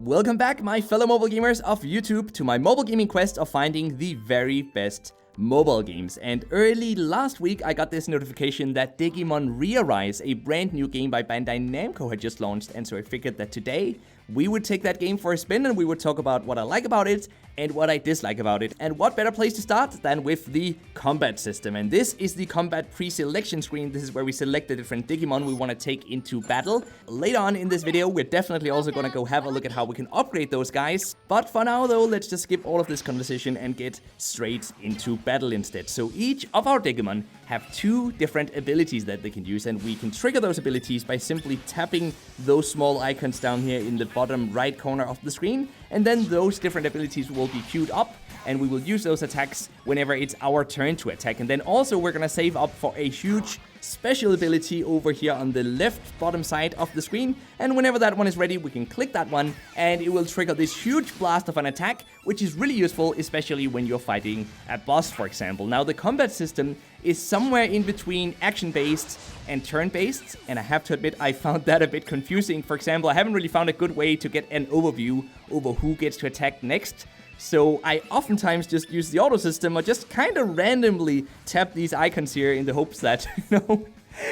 Welcome back, my fellow mobile gamers of YouTube, to my mobile gaming quest of finding the very best mobile games. And early last week, I got this notification that Digimon ReArise, a brand new game by Bandai Namco, had just launched. And so I figured that today we would take that game for a spin and we would talk about what I like about it and what I dislike about it. And what better place to start than with the combat system. And this is the combat pre-selection screen. This is where we select the different Digimon we want to take into battle. Later on in this video, we're definitely also going to go have a look at how we can upgrade those guys. But for now though, let's just skip all of this conversation and get straight into battle instead. So each of our Digimon have two different abilities that they can use, and we can trigger those abilities by simply tapping those small icons down here in the bottom right corner of the screen, and then those different abilities will be queued up and we will use those attacks whenever it's our turn to attack. And then also we're gonna save up for a huge special ability over here on the left bottom side of the screen, and whenever that one is ready we can click that one and it will trigger this huge blast of an attack, which is really useful, especially when you're fighting a boss, for example. Now the combat system is somewhere in between action-based and turn-based, and I have to admit I found that a bit confusing. For example, I haven't really found a good way to get an overview over who gets to attack next. So I oftentimes just use the auto system or just kind of randomly tap these icons here in the hopes that,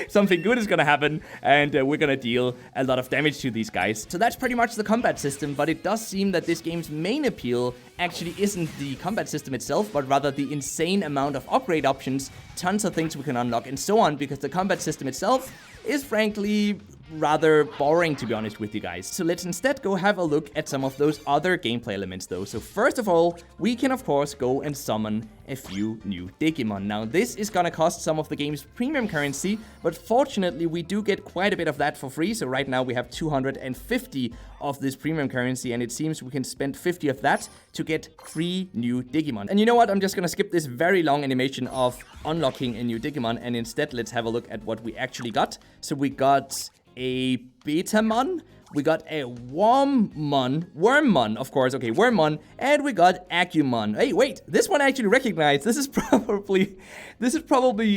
something good is gonna happen and we're gonna deal a lot of damage to these guys. So that's pretty much the combat system, but it does seem that this game's main appeal actually isn't the combat system itself, but rather the insane amount of upgrade options, tons of things we can unlock and so on, because the combat system itself is frankly rather boring, to be honest with you guys. So let's instead go have a look at some of those other gameplay elements though. So first of all, we can of course go and summon a few new Digimon. Now this is gonna cost some of the game's premium currency, but fortunately we do get quite a bit of that for free. So right now we have 250 of this premium currency, and it seems we can spend 50 of that to get 3 new Digimon. And you know what, I'm just gonna skip this very long animation of unlocking a new Digimon, and instead let's have a look at what we actually got. So we got a Betamon, we got a Wormmon, of course, okay, Wormmon, and we got Agumon. Hey, wait, this one I actually recognize. This is probably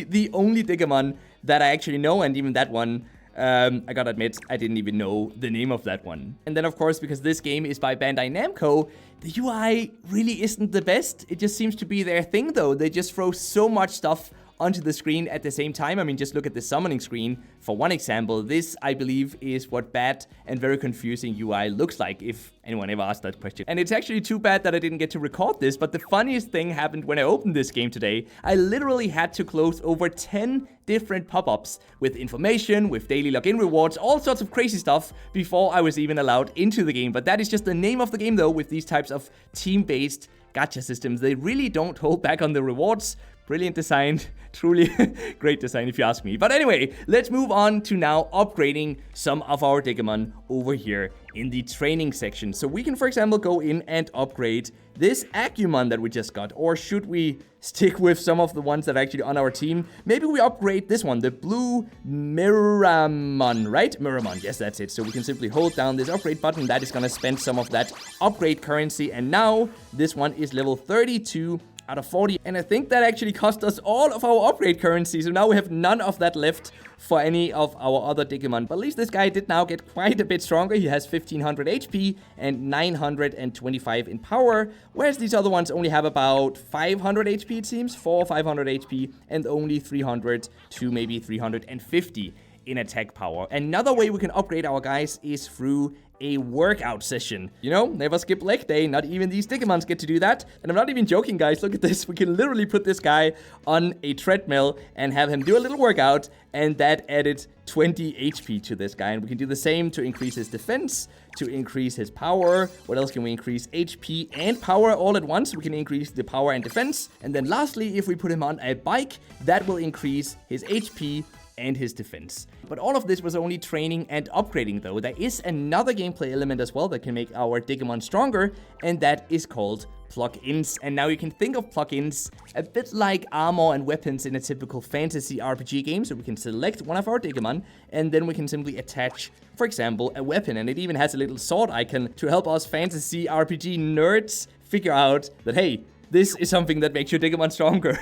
the only Digimon that I actually know, and even that one, I gotta admit, I didn't even know the name of that one. And then, of course, because this game is by Bandai Namco, the UI really isn't the best. It just seems to be their thing, though. They just throw so much stuff onto the screen at the same time. I mean, just look at the summoning screen. For one example, this, I believe, is what bad and very confusing UI looks like, if anyone ever asked that question. And it's actually too bad that I didn't get to record this, but the funniest thing happened when I opened this game today. I literally had to close over 10 different pop-ups with information, with daily login rewards, all sorts of crazy stuff before I was even allowed into the game. But that is just the name of the game, though, with these types of team-based gacha systems. They really don't hold back on the rewards. Brilliant design, truly great design if you ask me. But anyway, let's move on to now upgrading some of our Digimon over here in the training section. So we can, for example, go in and upgrade this Agumon that we just got. Or should we stick with some of the ones that are actually on our team? Maybe we upgrade this one, the blue Miramon, right? Miramon, yes, that's it. So we can simply hold down this upgrade button. That is going to spend some of that upgrade currency. And now this one is level 32 out of 40, and I think that actually cost us all of our upgrade currency, so now we have none of that left for any of our other Digimon. But at least this guy did now get quite a bit stronger. He has 1500 HP and 925 in power, whereas these other ones only have about 500 HP, it seems, 400 or 500 HP, and only 300 to maybe 350 in attack power. Another way we can upgrade our guys is through a workout session. You know, never skip leg day. Not even these Digimons get to do that. And I'm not even joking, guys. Look at this. We can literally put this guy on a treadmill and have him do a little workout, and that added 20 HP to this guy. And we can do the same to increase his defense, to increase his power. What else can we increase? HP and power all at once. We can increase the power and defense. And then lastly, if we put him on a bike, that will increase his HP and his defense. But all of this was only training and upgrading though. There is another gameplay element as well that can make our Digimon stronger, and that is called plugins. And now you can think of plugins a bit like armor and weapons in a typical fantasy RPG game. So we can select one of our Digimon and then we can simply attach, for example, a weapon. And it even has a little sword icon to help us fantasy RPG nerds figure out that, hey, this is something that makes your Digimon stronger.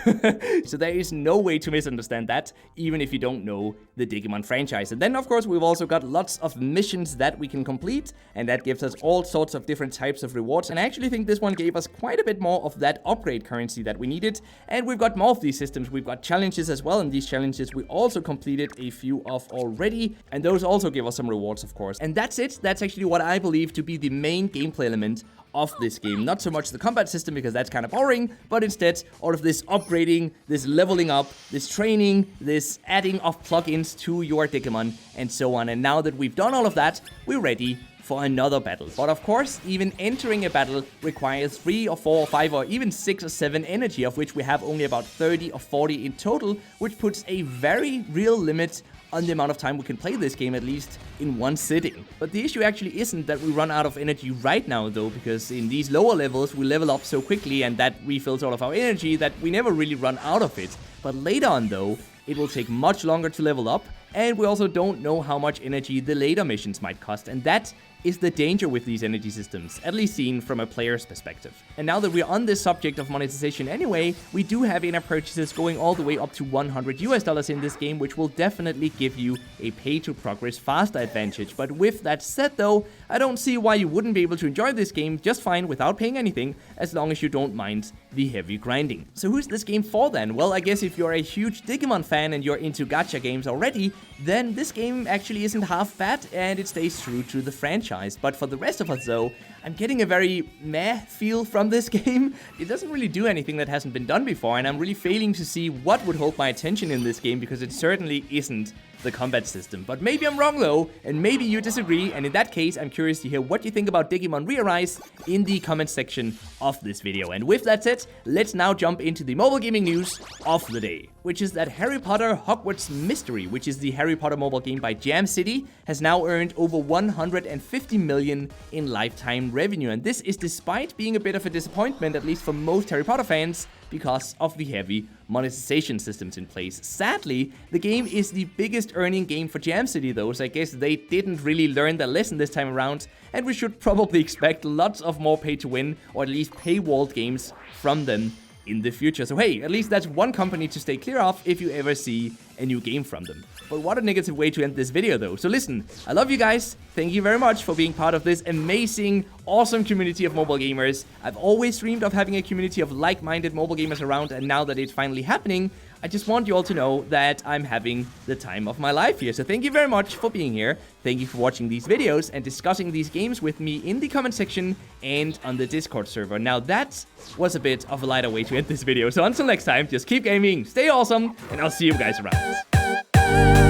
So there is no way to misunderstand that, even if you don't know the Digimon franchise. And then, of course, we've also got lots of missions that we can complete, and that gives us all sorts of different types of rewards. And I actually think this one gave us quite a bit more of that upgrade currency that we needed. And we've got more of these systems. We've got challenges as well, and these challenges we also completed a few of already, and those also give us some rewards, of course. And that's it. That's actually what I believe to be the main gameplay element of this game. Not so much the combat system, because that's kind of boring, but instead all of this upgrading, this leveling up, this training, this adding of plugins to your Digimon, and so on. And now that we've done all of that, we're ready for another battle. But of course, even entering a battle requires 3 or 4 or 5 or even 6 or 7 energy, of which we have only about 30 or 40 in total, which puts a very real limit on the amount of time we can play this game, at least in one sitting. But the issue actually isn't that we run out of energy right now though, because in these lower levels we level up so quickly and that refills all of our energy that we never really run out of it. But later on though, it will take much longer to level up, and we also don't know how much energy the later missions might cost, and that is the danger with these energy systems, at least seen from a player's perspective. And now that we're on this subject of monetization anyway, we do have in-app purchases going all the way up to $100 in this game, which will definitely give you a pay-to-progress faster advantage. But with that said though, I don't see why you wouldn't be able to enjoy this game just fine without paying anything, as long as you don't mind the heavy grinding. So who's this game for then? Well, I guess if you're a huge Digimon fan and you're into gacha games already, then this game actually isn't half bad and it stays true to the franchise. But for the rest of us though, I'm getting a very meh feel from this game. It doesn't really do anything that hasn't been done before, and I'm really failing to see what would hold my attention in this game, because it certainly isn't the combat system. But maybe I'm wrong though, and maybe you disagree, and in that case I'm curious to hear what you think about Digimon ReArise in the comment section of this video. And with that said, let's now jump into the mobile gaming news of the day, which is that Harry Potter Hogwarts Mystery, which is the Harry Potter mobile game by Jam City, has now earned over 150 million in lifetime revenue. And this is despite being a bit of a disappointment, at least for most Harry Potter fans, because of the heavy monetization systems in place. Sadly, the game is the biggest earning game for Jam City though, so I guess they didn't really learn their lesson this time around, and we should probably expect lots of more pay-to-win, or at least paywalled games from them in the future. So hey, at least that's one company to stay clear of if you ever see a new game from them. But what a negative way to end this video though. So listen, I love you guys. Thank you very much for being part of this amazing, awesome community of mobile gamers. I've always dreamed of having a community of like-minded mobile gamers around, and now that it's finally happening, I just want you all to know that I'm having the time of my life here. So thank you very much for being here. Thank you for watching these videos and discussing these games with me in the comment section and on the Discord server. Now that was a bit of a lighter way to end this video. So until next time, just keep gaming, stay awesome, and I'll see you guys around.